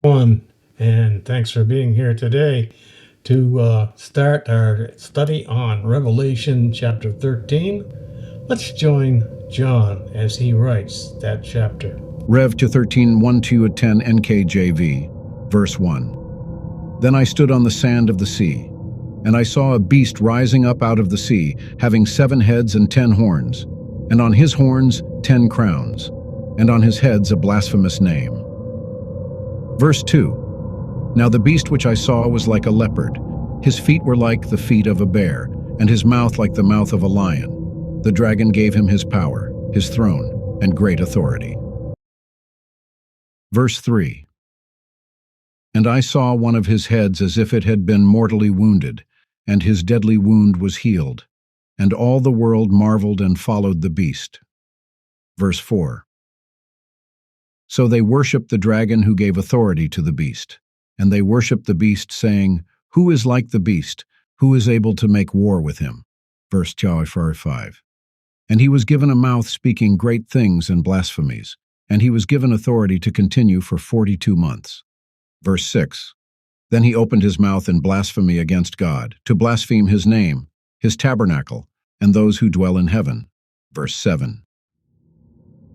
Everyone, and thanks for being here today to start our study on Revelation chapter 13. Let's join John as he writes that chapter. Rev to 13, 1-2-10 NKJV, verse 1. Then I stood on the sand of the sea, and I saw a beast rising up out of the sea, having 7 heads and 10 horns, and on his horns 10 crowns, and on his heads a blasphemous name. Verse 2. Now the beast which I saw was like a leopard. His feet were like the feet of a bear, and his mouth like the mouth of a lion. The dragon gave him his power, his throne, and great authority. Verse 3. And I saw one of his heads as if it had been mortally wounded, and his deadly wound was healed, and all the world marveled and followed the beast. Verse 4. So they worshipped the dragon who gave authority to the beast, and they worshipped the beast, saying, Who is like the beast? Who is able to make war with him? Verse 5. And he was given a mouth speaking great things and blasphemies, and he was given authority to continue for 42 months. Verse 6. Then he opened his mouth in blasphemy against God, to blaspheme his name, his tabernacle, and those who dwell in heaven. Verse 7.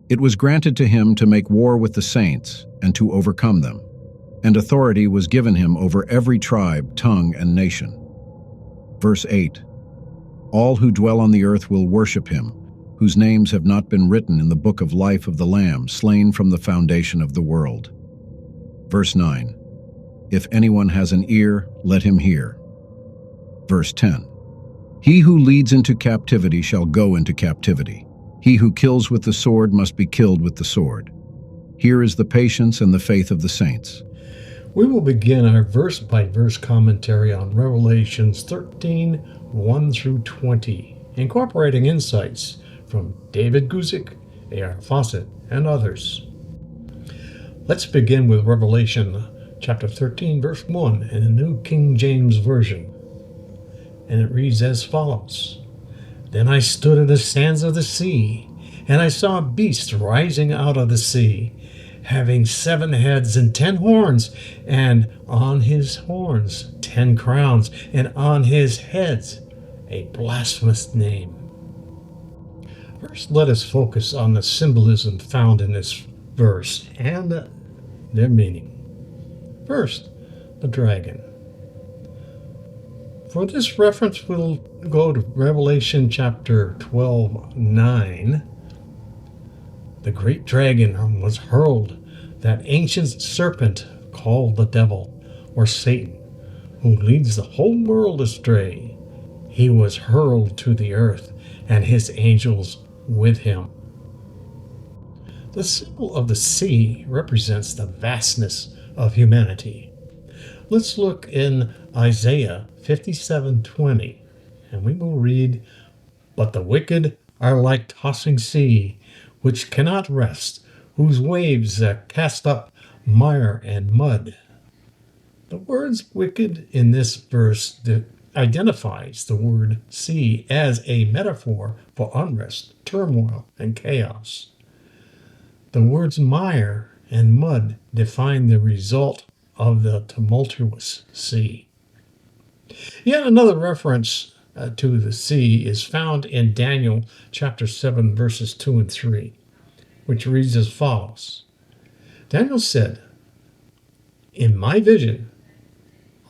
It was granted to him to make war with the saints and to overcome them, and authority was given him over every tribe, tongue, and nation. Verse 8. All who dwell on the earth will worship him, whose names have not been written in the book of life of the Lamb, slain from the foundation of the world. Verse 9. If anyone has an ear, let him hear. Verse 10. He who leads into captivity shall go into captivity. He who kills with the sword must be killed with the sword. Here is the patience and the faith of the saints. We will begin our verse-by-verse commentary on Revelations 13, 1-20, incorporating insights from David Guzik, A.R. Fauset, and others. Let's begin with Revelation chapter 13, verse 1 in the New King James Version. And it reads as follows. Then I stood in the sands of the sea, and I saw a beast rising out of the sea, having 7 heads and 10 horns, and on his horns 10 crowns, and on his heads a blasphemous name. First, let us focus on the symbolism found in this verse and their meaning. First, the dragon. For this reference, we'll go to Revelation chapter 12:9. The great dragon was hurled, that ancient serpent called the devil, or Satan, who leads the whole world astray. He was hurled to the earth, and his angels with him. The symbol of the sea represents the vastness of humanity. Let's look in Isaiah 57:20, and we will read, But the wicked are like tossing sea, which cannot rest, whose waves cast up mire and mud. The words wicked in this verse identifies the word sea as a metaphor for unrest, turmoil, and chaos. The words mire and mud define the result of the tumultuous sea. Yet another reference to the sea is found in Daniel chapter 7, verses 2 and 3, which reads as follows. Daniel said, In my vision,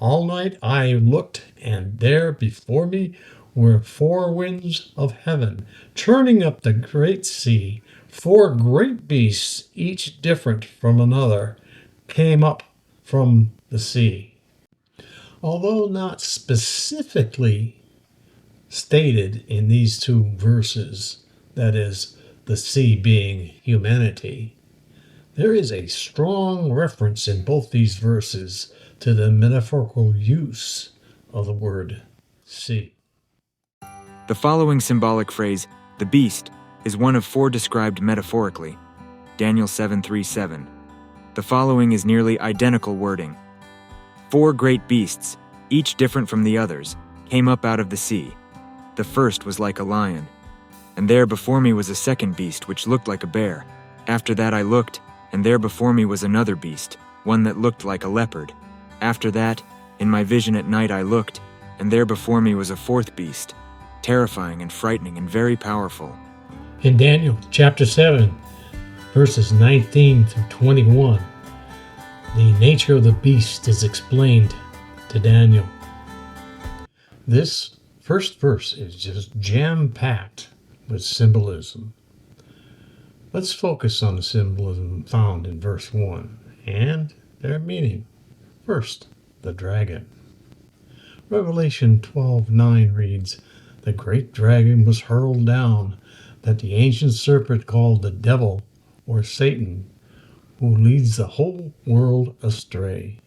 all night I looked, and there before me were 4 winds of heaven, churning up the great sea. 4 great beasts, each different from another, came up from the sea. Although not specifically stated in these 2 verses, that is, the sea being humanity, there is a strong reference in both these verses to the metaphorical use of the word sea. The following symbolic phrase, the beast, is one of 4 described metaphorically. Daniel 7:3-7. The following is nearly identical wording. 4 great beasts, each different from the others, came up out of the sea. The first was like a lion, and there before me was a second beast which looked like a bear. After that I looked, and there before me was another beast, one that looked like a leopard. After that, in my vision at night I looked, and there before me was a fourth beast, terrifying and frightening and very powerful. In Daniel chapter 7, verses 19 through 21, the nature of the beast is explained to Daniel. This first verse is just jam-packed with symbolism. Let's focus on the symbolism found in verse 1 and their meaning. First, the dragon. Revelation 12:9 reads, "The great dragon was hurled down, that the ancient serpent called the devil or Satan, who leads the whole world astray.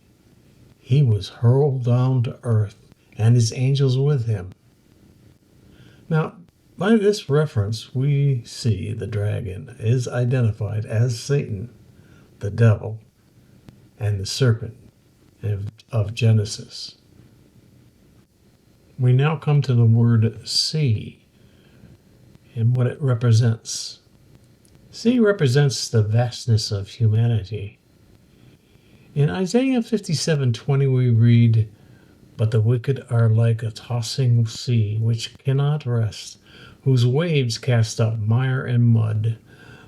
He was hurled down to earth, and his angels with him." Now, by this reference, we see the dragon is identified as Satan, the devil, and the serpent of Genesis. We now come to the word sea and what it represents. Sea represents the vastness of humanity. In Isaiah 57:20 we read, "But the wicked are like a tossing sea which cannot rest, whose waves cast up mire and mud."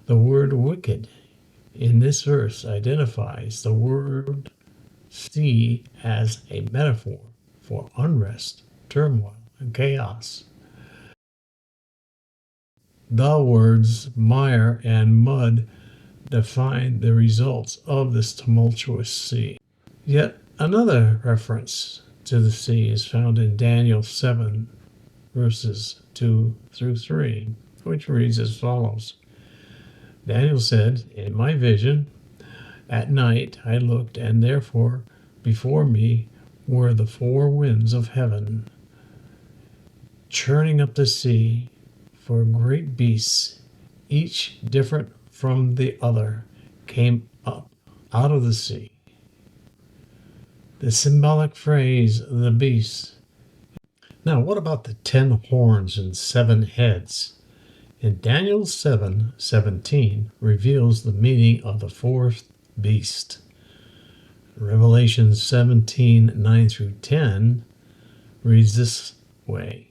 The word wicked in this verse identifies the word sea as a metaphor for unrest, turmoil, and chaos. The words mire and mud define the results of this tumultuous sea. Yet another reference to the sea is found in Daniel 7, verses 2 through 3, which reads as follows. Daniel said, "In my vision, at night I looked, and therefore before me were the four winds of heaven, churning up the sea, for great beasts, each different from the other, came up out of the sea." The symbolic phrase, the beast. Now, what about the 10 horns and 7 heads? In Daniel 7:17 reveals the meaning of the fourth beast. Revelation 17:9 through 10 reads this way.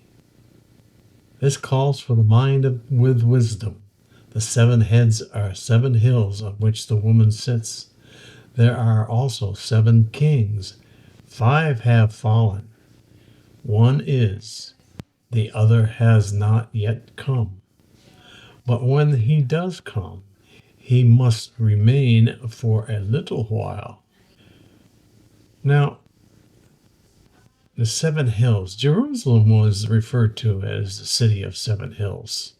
This calls for the mind with wisdom. The 7 heads are 7 hills on which the woman sits. There are also 7 kings. 5 have fallen. 1 is. The other has not yet come. But when he does come, he must remain for a little while. Now, the 7 hills. Jerusalem was referred to as the city of 7 hills.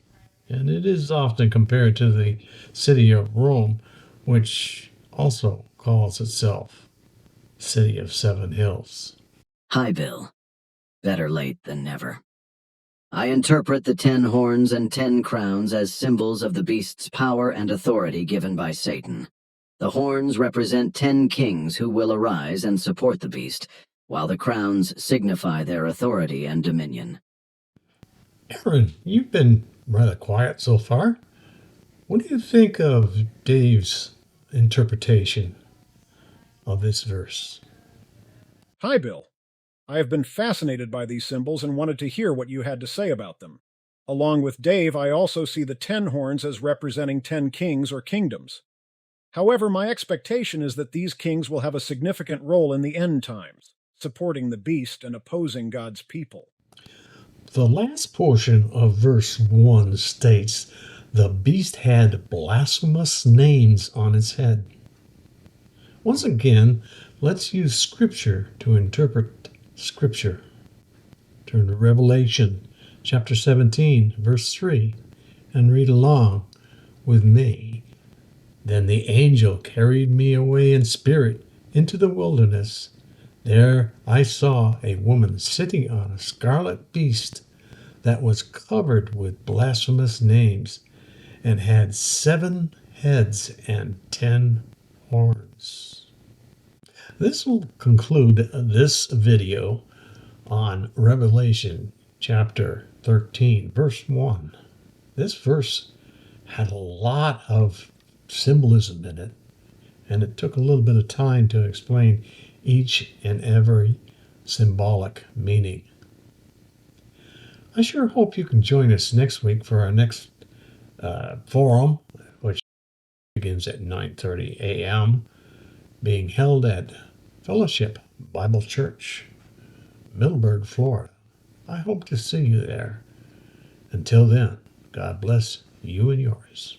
And it is often compared to the city of Rome, which also calls itself City of 7 Hills. Hi, Bill. Better late than never. I interpret the 10 horns and 10 crowns as symbols of the beast's power and authority given by Satan. The horns represent 10 kings who will arise and support the beast, while the crowns signify their authority and dominion. Aaron, you've been rather quiet so far. What do you think of Dave's interpretation of this verse? Hi, Bill. I have been fascinated by these symbols and wanted to hear what you had to say about them. Along with Dave, I also see the 10 horns as representing 10 kings or kingdoms. However, my expectation is that these kings will have a significant role in the end times, supporting the beast and opposing God's people. The last portion of verse 1 states, "The beast had blasphemous names on its head." Once again, let's use Scripture to interpret Scripture. Turn to Revelation chapter 17, verse 3, and read along with me. "Then the angel carried me away in spirit into the wilderness. There I saw a woman sitting on a scarlet beast that was covered with blasphemous names and had 7 heads and 10 horns." This will conclude this video on Revelation chapter 13, verse 1. This verse had a lot of symbolism in it, and it took a little bit of time to explain each and every symbolic meaning. I sure hope you can join us next week for our next forum, which begins at 9:30 a.m., being held at Fellowship Bible Church, Middleburg, Florida. I hope to see you there. Until then, God bless you and yours.